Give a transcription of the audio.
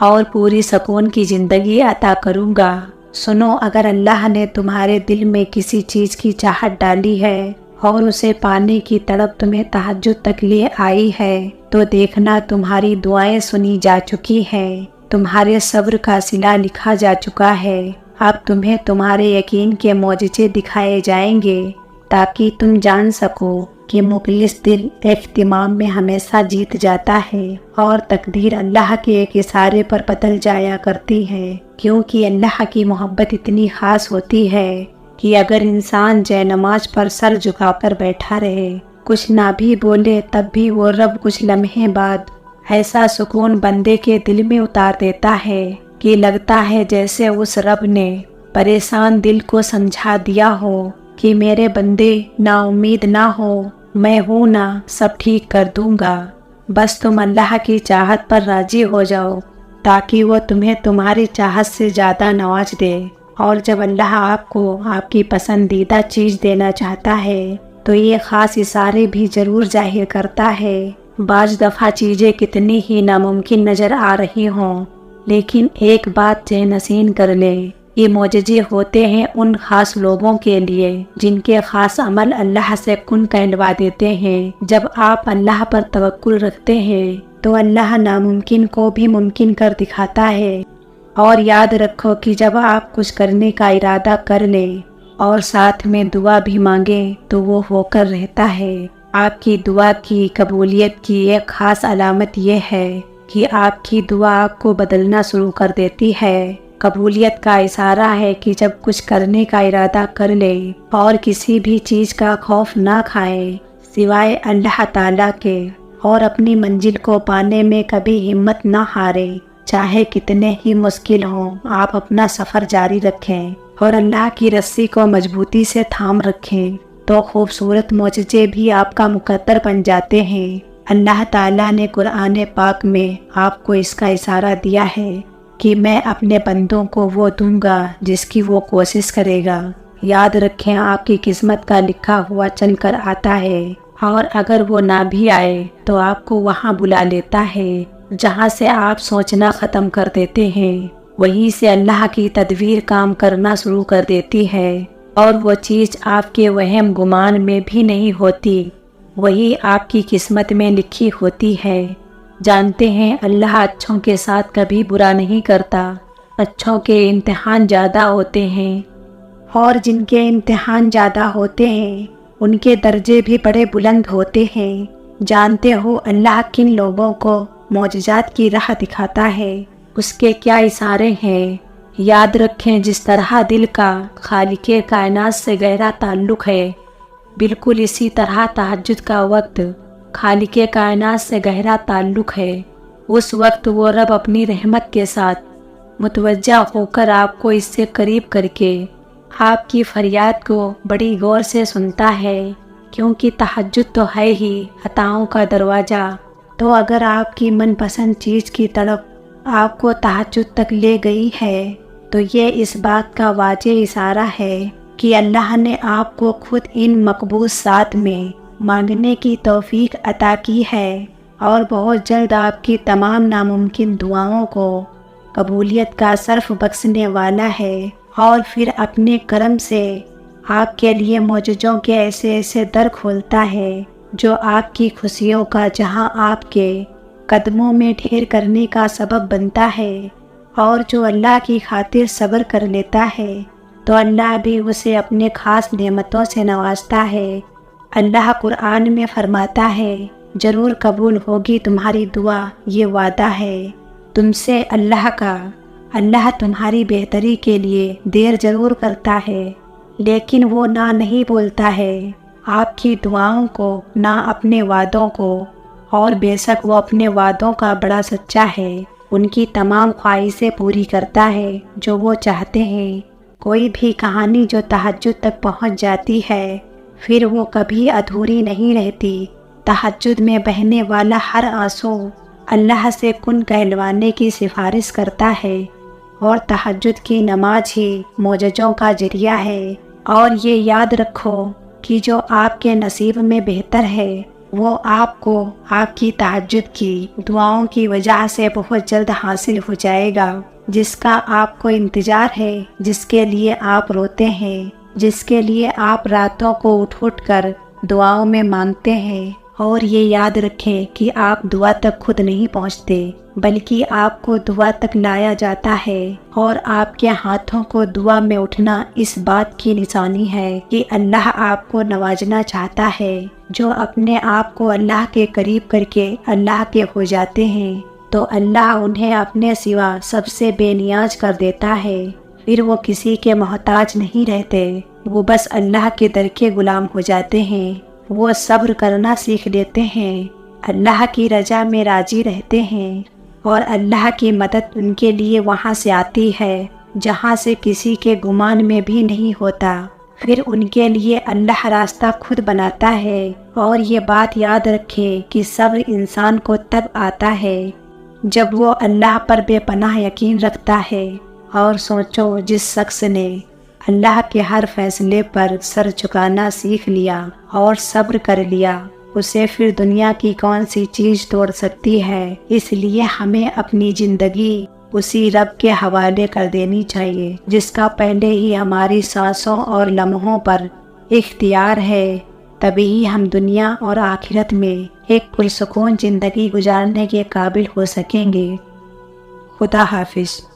اور پوری سکون کی زندگی عطا کروں گا۔ سنو، اگر اللہ نے تمہارے دل میں کسی چیز کی چاہت ڈالی ہے اور اسے پانے کی تڑپ تمہیں تہجد تک لے آئی ہے تو دیکھنا تمہاری دعائیں سنی جا چکی ہیں، تمہارے صبر کا صلہ لکھا جا چکا ہے۔ اب تمہیں تمہارے یقین کے معجزے دکھائے جائیں گے تاکہ تم جان سکو کہ مخلص دل اہتمام میں ہمیشہ جیت جاتا ہے اور تقدیر اللہ کے ایک اشارے پر بدل جایا کرتی ہے، کیونکہ اللہ کی محبت اتنی خاص ہوتی ہے کہ اگر انسان جے نماز پر سر جھکا کر بیٹھا رہے، کچھ نہ بھی بولے، تب بھی وہ رب کچھ لمحے بعد ایسا سکون بندے کے دل میں اتار دیتا ہے کہ لگتا ہے جیسے اس رب نے پریشان دل کو سمجھا دیا ہو کہ میرے بندے نا امید نہ ہو، میں ہوں نا، سب ٹھیک کر دوں گا، بس تم اللہ کی چاہت پر راضی ہو جاؤ تاکہ وہ تمہیں تمہاری چاہت سے زیادہ نواز دے۔ اور جب اللہ آپ کو آپ کی پسندیدہ چیز دینا چاہتا ہے تو یہ خاص اشارے بھی ضرور ظاہر کرتا ہے۔ بعض دفعہ چیزیں کتنی ہی ناممکن نظر آ رہی ہوں، لیکن ایک بات ذہن نشین کر لے، یہ معجزے ہوتے ہیں ان خاص لوگوں کے لیے جن کے خاص عمل اللہ سے کن کہلوا دیتے ہیں۔ جب آپ اللہ پر توکل رکھتے ہیں تو اللہ ناممکن کو بھی ممکن کر دکھاتا ہے۔ اور یاد رکھو کہ جب آپ کچھ کرنے کا ارادہ کر لیں اور ساتھ میں دعا بھی مانگیں تو وہ ہو کر رہتا ہے۔ آپ کی دعا کی قبولیت کی ایک خاص علامت یہ ہے کہ آپ کی دعا آپ کو بدلنا شروع کر دیتی ہے۔ قبولیت کا اشارہ ہے کہ جب کچھ کرنے کا ارادہ کر لے اور کسی بھی چیز کا خوف نہ کھائے سوائے اللہ تعالیٰ کے، اور اپنی منزل کو پانے میں کبھی ہمت نہ ہارے، چاہے کتنے ہی مشکل ہوں، آپ اپنا سفر جاری رکھیں اور اللہ کی رسی کو مضبوطی سے تھام رکھیں تو خوبصورت معجزے بھی آپ کا مقدر بن جاتے ہیں۔ اللہ تعالیٰ نے قرآن پاک میں آپ کو اس کا اشارہ دیا ہے کہ میں اپنے بندوں کو وہ دوں گا جس کی وہ کوشش کرے گا۔ یاد رکھیں، آپ کی قسمت کا لکھا ہوا چل کر آتا ہے، اور اگر وہ نہ بھی آئے تو آپ کو وہاں بلا لیتا ہے جہاں سے آپ سوچنا ختم کر دیتے ہیں، وہیں سے اللہ کی تدبیر کام کرنا شروع کر دیتی ہے، اور وہ چیز آپ کے وہم گمان میں بھی نہیں ہوتی، وہی آپ کی قسمت میں لکھی ہوتی ہے۔ جانتے ہیں اللہ اچھوں کے ساتھ کبھی برا نہیں کرتا، اچھوں کے امتحان زیادہ ہوتے ہیں، اور جن کے امتحان زیادہ ہوتے ہیں ان کے درجے بھی بڑے بلند ہوتے ہیں۔ جانتے ہو اللہ کن لوگوں کو معجزات کی راہ دکھاتا ہے، اس کے کیا اشارے ہیں؟ یاد رکھیں، جس طرح دل کا خالق کائنات سے گہرا تعلق ہے، بالکل اسی طرح تہجد کا وقت خالق کائنات سے گہرا تعلق ہے۔ اس وقت وہ رب اپنی رحمت کے ساتھ متوجہ ہو کر آپ کو اس سے قریب کر کے آپ کی فریاد کو بڑی غور سے سنتا ہے، کیونکہ تہجد تو ہے ہی عطاؤں کا دروازہ۔ تو اگر آپ کی من پسند چیز کی تڑپ آپ کو تہجد تک لے گئی ہے تو یہ اس بات کا واضح اشارہ ہے کہ اللہ نے آپ کو خود ان مقبوض ساتھ میں مانگنے کی توفیق عطا کی ہے، اور بہت جلد آپ کی تمام ناممکن دعاؤں کو قبولیت کا صرف بخشنے والا ہے، اور پھر اپنے کرم سے آپ کے لیے معجزوں کے ایسے ایسے در کھولتا ہے جو آپ کی خوشیوں کا جہاں آپ کے قدموں میں ڈھیر کرنے کا سبب بنتا ہے۔ اور جو اللہ کی خاطر صبر کر لیتا ہے تو اللہ بھی اسے اپنے خاص نعمتوں سے نوازتا ہے۔ اللہ قرآن میں فرماتا ہے، ضرور قبول ہوگی تمہاری دعا، یہ وعدہ ہے تم سے اللہ کا۔ اللہ تمہاری بہتری کے لیے دیر ضرور کرتا ہے، لیکن وہ نہ نہیں بولتا ہے آپ کی دعاؤں کو، نہ اپنے وعدوں کو، اور بے شک وہ اپنے وعدوں کا بڑا سچا ہے، ان کی تمام خواہشیں پوری کرتا ہے جو وہ چاہتے ہیں۔ کوئی بھی کہانی جو تہجد تک پہنچ جاتی ہے پھر وہ کبھی ادھوری نہیں رہتی۔ تہجد میں بہنے والا ہر آنسو اللہ سے کن کہلوانے کی سفارش کرتا ہے، اور تہجد کی نماز ہی معجزوں کا ذریعہ ہے۔ اور یہ یاد رکھو کہ جو آپ کے نصیب میں بہتر ہے وہ آپ کو آپ کی تہجد کی دعاؤں کی وجہ سے بہت جلد حاصل ہو جائے گا، جس کا آپ کو انتظار ہے، جس کے لیے آپ روتے ہیں، جس کے لیے آپ راتوں کو اٹھ کر دعاؤں میں مانگتے ہیں۔ اور یہ یاد رکھیں کہ آپ دعا تک خود نہیں پہنچتے، بلکہ آپ کو دعا تک لایا جاتا ہے، اور آپ کے ہاتھوں کو دعا میں اٹھنا اس بات کی نشانی ہے کہ اللہ آپ کو نوازنا چاہتا ہے۔ جو اپنے آپ کو اللہ کے قریب کر کے اللہ کے ہو جاتے ہیں تو اللہ انہیں اپنے سوا سب سے بے نیاز کر دیتا ہے، پھر وہ کسی کے محتاج نہیں رہتے، وہ بس اللہ کے در کے غلام ہو جاتے ہیں۔ وہ صبر کرنا سیکھ لیتے ہیں، اللہ کی رضا میں راضی رہتے ہیں، اور اللہ کی مدد ان کے لیے وہاں سے آتی ہے جہاں سے کسی کے گمان میں بھی نہیں ہوتا۔ پھر ان کے لیے اللہ راستہ خود بناتا ہے۔ اور یہ بات یاد رکھیں کہ صبر انسان کو تب آتا ہے جب وہ اللہ پر بے پناہ یقین رکھتا ہے۔ اور سوچو، جس شخص نے اللہ کے ہر فیصلے پر سر جھکانا سیکھ لیا اور صبر کر لیا، اسے پھر دنیا کی کون سی چیز توڑ سکتی ہے؟ اس لیے ہمیں اپنی زندگی اسی رب کے حوالے کر دینی چاہیے جس کا پہلے ہی ہماری سانسوں اور لمحوں پر اختیار ہے۔ تبھی ہم دنیا اور آخرت میں ایک پرسکون زندگی گزارنے کے قابل ہو سکیں گے۔ خدا حافظ۔